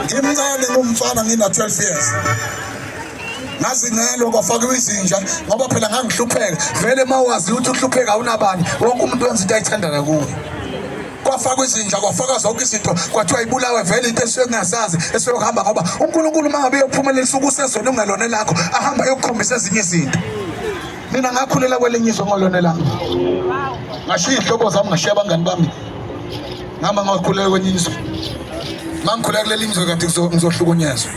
Ngimncane ngumfana ngina 12 years. Ngazingelo kwafaka izinja ngoba phela ngangihlupheka. Vele mawazi ukuthi uhlupheka awunabani. Wonke umuntu wenza into ayithandana kuwe. Kwafaka izinja kwafaka zonke izinto kwathiwa ibulawe vele into esuke kungasazi esuke kuhamba ngoba uNkulunkulu mangabe uyophumelela ukusezona ungalone lakho ahamba yokukhombisa ezinye izinto. Mina ngakhulela kwelinye izwe ngolone lami. Ngashiya ihlobo zami ngashiya abangani bami. Ngamba ngakhulela kwenye izwe. Mangikhulela kuleli izwe kanti ngizohlukunyezwa.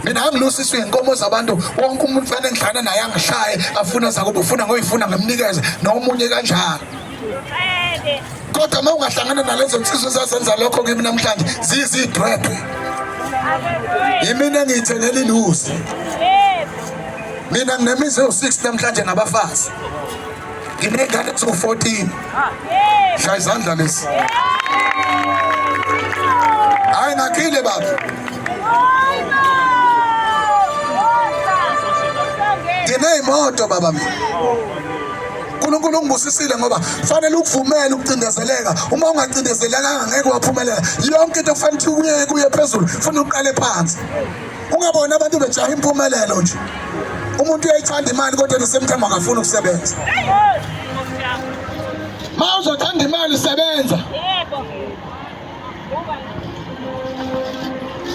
Mina angilusiswe inkomo zabantu wonke umuntu fanele ngihlana naye angishaye afuna zakuba ufuna ngoyifuna ngemnikeze nomunye kanjalo. Kodwa uma ungahlangana nalezo nsizwe zazenza lokho kimi namhlanje zizidwedwe. Yimina ngiyithengela ilusi. Mina nginemizi u6 namhlanje nabafazi. Nginengane ezu14. Shaya izandla lesi. Hayi ngakhile baba. Ngineyimoto baba mina. uNkulunkulu ungibusisile ngoba fanele ukuvumela ukucindezeleka. Uma ungacindezelekanga ngeke waphumelela. Yonke into kufanele kuye phezulu, ufuna uqale phansi. Ungabona abantu bejaha impumelelo nje. Umuntu uyayithanda imali kodwa nesemthemba akafuni ukusebenza. Ma uzothanda imali sebenza. Yebo.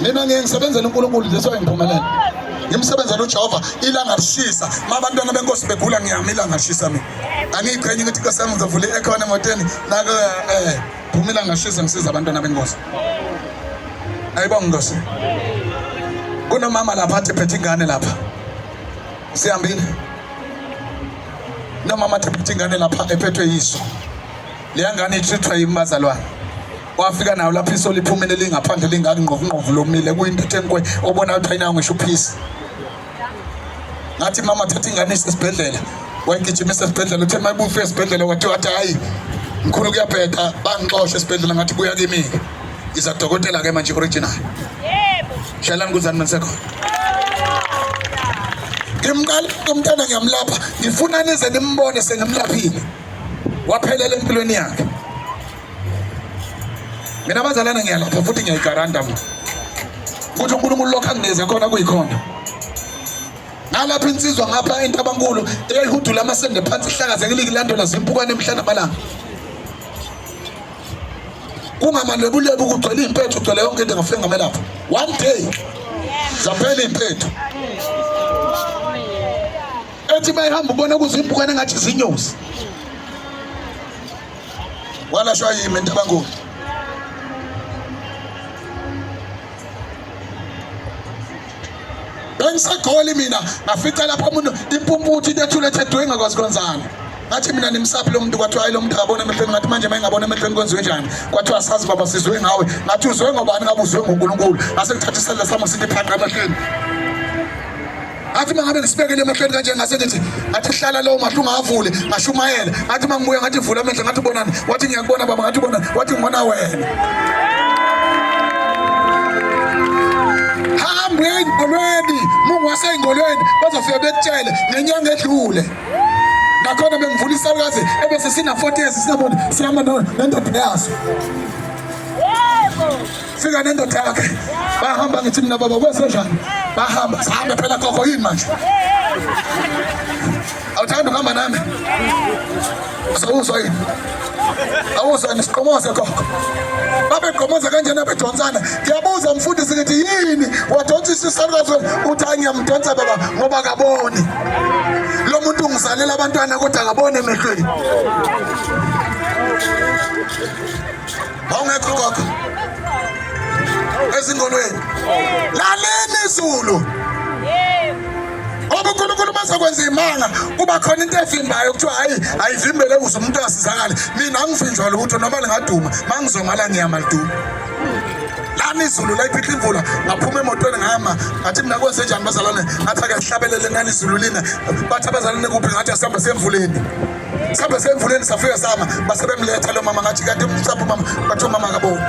Mina ngisebenzela uNkulunkulu nje soyimpumelelo. Ngimsebenzela uJehova ilanga lishisa. Mabantwana benkosi begula ngiyami ilanga lishisa mina. Angiqhenye ukuthi inkosi yami ngizovula i-aircon emotweni nako phuma ilanga lishisa ngisiza abantwana benkosi. Ayibonga Nkosi. Kunomama lapha athi phethe ingane lapha. Sihambile. Nomama athi phethe ingane lapha ephethwe yiso. Le ngane ithithwa yimbazalwane. Wafika nayo lapha iso liphumele lingaphandle lingaki ngqovu lomile kuyinto enkwe obona ukuthi ayinayo ngisho uphisi. Ngathi mama thatha ingane esibhedlela. Wayigijimisa esibhedlela uthe mayibufe esibhedlela wathi hayi ngikhulu kuyabheka bangixoshe esibhedlela ngathi buya kimi. Iza dokotela ke manje original. Yebo. Shalani kuzani manisekho. Ngimqala umntana ngiyamlapha ngifuna nize nimbone sengimlaphile. Waphelela empilweni yakhe. Mina abazalana ngiyalapha futhi ngiyayigaranta mina. Ukuthi uNkulunkulu lokho angineze khona kuyikhona. Nalapha insizwa ngapha eNtabankulu eyihudula amasende phansi ihlakazekile ilandola zimpukane emhlana malanga. Kungamalwebulebu kugcwele impethu ugcwele yonke into ngafike ngamelapha. One day zaphela impethu. Ethi bayihamba ubona kuzimpukane ngathi zinyosi. Walashwa yimi eNtabankulu. Bengisagoli mina ngafika lapha umuntu impumputhi ethule ethedwe ngakwazi kwenzana. Ngathi mina nimsaphi lo muntu kwathiwa lo muntu akabona emehlweni ngathi manje mayengabona emehlweni kwenziwe njani. Kwathiwa asazi baba sizwe ngawe. Ngathi uzwe ngobani ngabe uzwe ngoNkulunkulu. Ngase ngithatha isandla sami sithi phanqa emehlweni. Athi mangabe ngisibekele emehlweni kanje ngase ngithi ngathi hlala lo mahlu ungavule ngashumayela. Ngathi mangibuya ngathi vula amehlo ngathi ubonani. Wathi ngiyakubona baba ngathi ubona wathi ngibona wena. Engolweni mungu wasengolweni bazofika bekutshele ngenyanga edlule nakhona bengivula isalukazi ebese sina 40 years sinabona sihamba nendoda yaso. Yebo fika nendoda yakhe bahamba ngithi mina baba kwesenjani bahamba sihambe phela gogo yini manje awuthanda ukuhamba nami uzwa yini awuzwa nisiqomoze gogo babeqomoza kanjena bedonsana. Ngiyabuza mfundisi ngithi yini wadonsisa isalukazi uthi ngiyamdonsa baba ngoba akaboni. Lo muntu ungizalela abantwana kodwa akabone emehlweni. Awungekho gogo ezingolweni laleni izulu. Ngoba uNkulunkulu masakwenza imanga kuba khona into evimbayo kuthiwa hayi ayivimbele ukuze umuntu asizakale. Mina angivinjwa lutho noma lingaduma mangizongala ngiyamaliduma. Lani izulu la iphitha imvula ngaphuma emotweni ngahamba ngathi mina kwenze njani bazalwane ngathi ake sihlabelele ngani izulu lina bathi abazalwane kuphi ngathi asihamba semvuleni. Sihambe semvuleni safika sama basebemletha lo mama ngathi kanti umsapho mama bathi mama akaboni.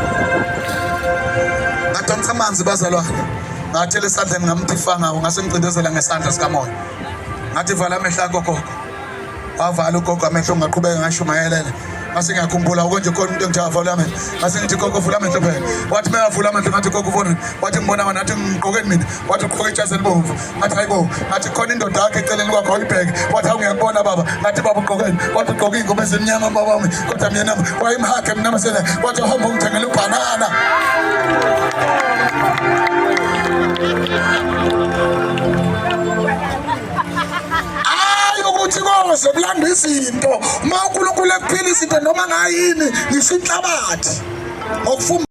Ngathi amanzi bazalwane. Ngathi lesandla ngamthifanga ngase ngicindezela ngesandla sikamoya. Ngathi vala amehlo akho gogo. Wavala ugogo amehlo ngaqhubeka ngashumayelele. Ngase ngiyakhumbula konje khona into engithi avula amehlo. Ngase ngithi gogo vula amehlo phela. Wathi mayavula amehlo ngathi gogo vona. Wathi ngibona nathi ngigqokeni mina. Wathi ugqoke ijazi elibomvu. Ngathi hayibo. Ngathi khona indoda yakhe eceleni kwakho uyibheke. Wathi ngiyakubona baba. Ngathi baba ugqokeni. Wathi ugqoke ingubo ezimnyama baba wami. Kodwa mina wayimhakhe mina masela. Wathi hamba ungithengele ubhanana. Ukuthi koze kulanda izinto uma uNkulunkulu ekuphila izinto noma ngayini ngisho inhlabathi ngokufuma